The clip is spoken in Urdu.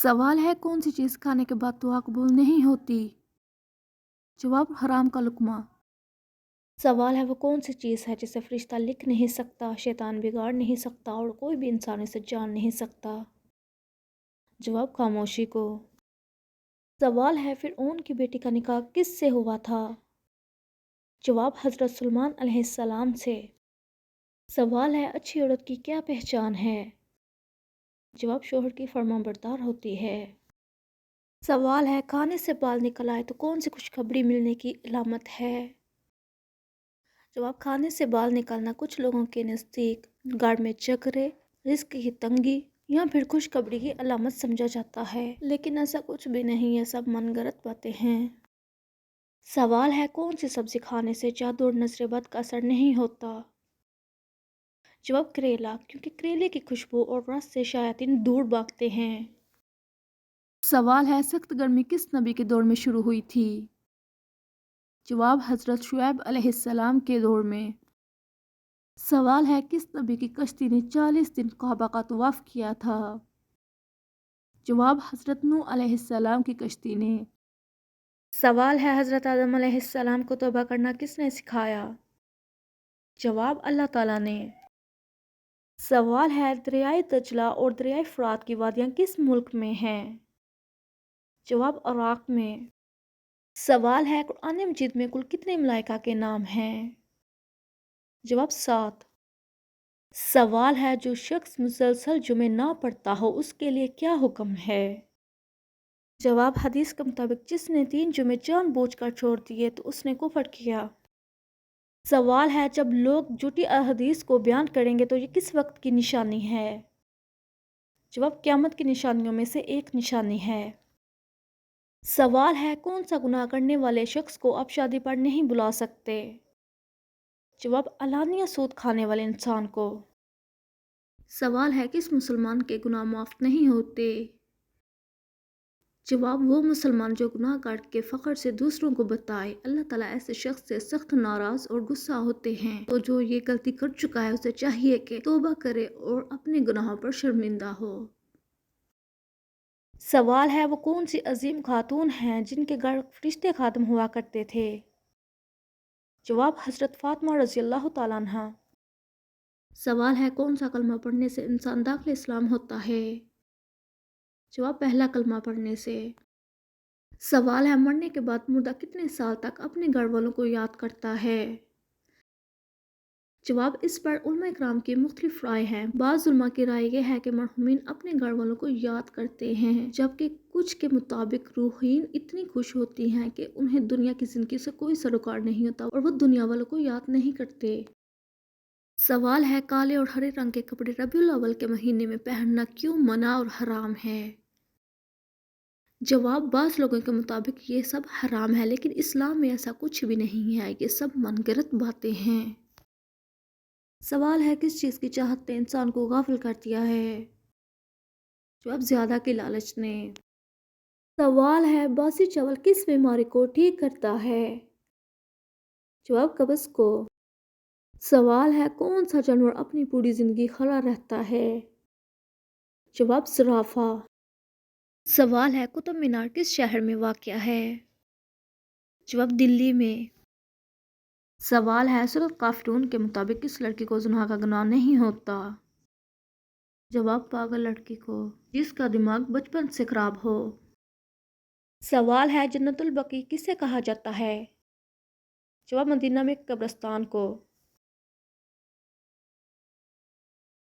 سوال ہے کون سی چیز کھانے کے بعد دعا قبول نہیں ہوتی؟ جواب حرام کا لقمہ۔ سوال ہے وہ کون سی چیز ہے جسے فرشتہ لکھ نہیں سکتا، شیطان بگاڑ نہیں سکتا اور کوئی بھی انسان اسے جان نہیں سکتا؟ جواب خاموشی کو۔ سوال ہے فرعون کی بیٹی کا نکاح کس سے ہوا تھا؟ جواب حضرت سلیمان علیہ السلام سے۔ سوال ہے اچھی عورت کی کیا پہچان ہے؟ جواب شوہر کی فرمانبردار ہوتی ہے۔ سوال ہے کھانے سے بال نکل آئے تو کون سی خوشخبری ملنے کی علامت ہے؟ جواب کھانے سے بال نکلنا کچھ لوگوں کے نزدیک گھر میں جھگڑے، رزق کی تنگی یا پھر خوشخبری کی علامت سمجھا جاتا ہے، لیکن ایسا کچھ بھی نہیں، یہ سب من گھڑت باتیں ہیں۔ سوال ہے کون سی سبزی کھانے سے جادو اور نظر بد کا اثر نہیں ہوتا؟ جواب کریلا، کیونکہ کریلے کی خوشبو اور رس سے شیاطین دور بھاگتے ہیں۔ سوال ہے سخت گرمی کس نبی کے دور میں شروع ہوئی تھی؟ جواب حضرت شعیب علیہ السلام کے دور میں۔ سوال ہے کس نبی کی کشتی نے 40 دن کعبہ کا طواف کیا تھا؟ جواب حضرت نوح علیہ السلام کی کشتی نے۔ سوال ہے حضرت آدم علیہ السلام کو توبہ کرنا کس نے سکھایا؟ جواب اللہ تعالیٰ نے۔ سوال ہے دریائے دجلہ اور دریائے فرات کی وادیاں کس ملک میں ہیں؟ جواب عراق میں۔ سوال ہے قرآن مجید میں کل کتنے ملائکہ کے نام ہیں؟ جواب 7۔ سوال ہے جو شخص مسلسل جمعے نہ پڑھتا ہو اس کے لیے کیا حکم ہے؟ جواب حدیث کے مطابق جس نے 3 جمعے جان بوجھ کر چھوڑ دیے تو اس نے کفر کیا۔ سوال ہے جب لوگ جھوٹی احادیث کو بیان کریں گے تو یہ کس وقت کی نشانی ہے؟ جواب قیامت کی نشانیوں میں سے ایک نشانی ہے۔ سوال ہے کون سا گناہ کرنے والے شخص کو آپ شادی پر نہیں بلا سکتے؟ جواب علانیہ سود کھانے والے انسان کو۔ سوال ہے کس مسلمان کے گناہ معاف نہیں ہوتے؟ جواب وہ مسلمان جو گناہ کر کے فخر سے دوسروں کو بتائے۔ اللہ تعالیٰ ایسے شخص سے سخت ناراض اور غصہ ہوتے ہیں، تو جو یہ غلطی کر چکا ہے اسے چاہیے کہ توبہ کرے اور اپنے گناہوں پر شرمندہ ہو۔ سوال ہے وہ کون سی عظیم خاتون ہیں جن کے گھر فرشتے خادم ہوا کرتے تھے؟ جواب حضرت فاطمہ رضی اللہ تعالیٰ عنہا۔ سوال ہے کون سا کلمہ پڑھنے سے انسان داخل اسلام ہوتا ہے؟ جواب پہلا کلمہ پڑھنے سے۔ سوال ہے مرنے کے بعد مردہ کتنے سال تک اپنے گھر والوں کو یاد کرتا ہے؟ جواب اس پر علماء اکرام کی مختلف رائے ہیں۔ بعض علماء کی رائے یہ ہے کہ مرحومین اپنے گھر والوں کو یاد کرتے ہیں، جبکہ کچھ کے مطابق روحین اتنی خوش ہوتی ہیں کہ انہیں دنیا کی زندگی سے کوئی سروکار نہیں ہوتا اور وہ دنیا والوں کو یاد نہیں کرتے۔ سوال ہے کالے اور ہرے رنگ کے کپڑے ربیع الاول کے مہینے میں پہننا کیوں منع اور حرام ہے؟ جواب بعض لوگوں کے مطابق یہ سب حرام ہے، لیکن اسلام میں ایسا کچھ بھی نہیں ہے، یہ سب من گھڑت باتیں ہیں۔ سوال ہے کس چیز کی چاہت نے انسان کو غافل کر دیا ہے؟ جواب زیادہ کی لالچ نے۔ سوال ہے باسی چاول کس بیماری کو ٹھیک کرتا ہے؟ جواب قبض کو۔ سوال ہے کون سا جانور اپنی پوری زندگی کھڑا رہتا ہے؟ جواب زرافہ۔ سوال ہے قطب مینار کس شہر میں واقع ہے؟ جواب دلی میں۔ سوال ہے سورۃ کافرون کے مطابق کس لڑکی کو زنا کا گناہ نہیں ہوتا؟ جواب پاگل لڑکی کو جس کا دماغ بچپن سے خراب ہو۔ سوال ہے جنت البقیع کسے کہا جاتا ہے؟ جواب مدینہ میں قبرستان کو۔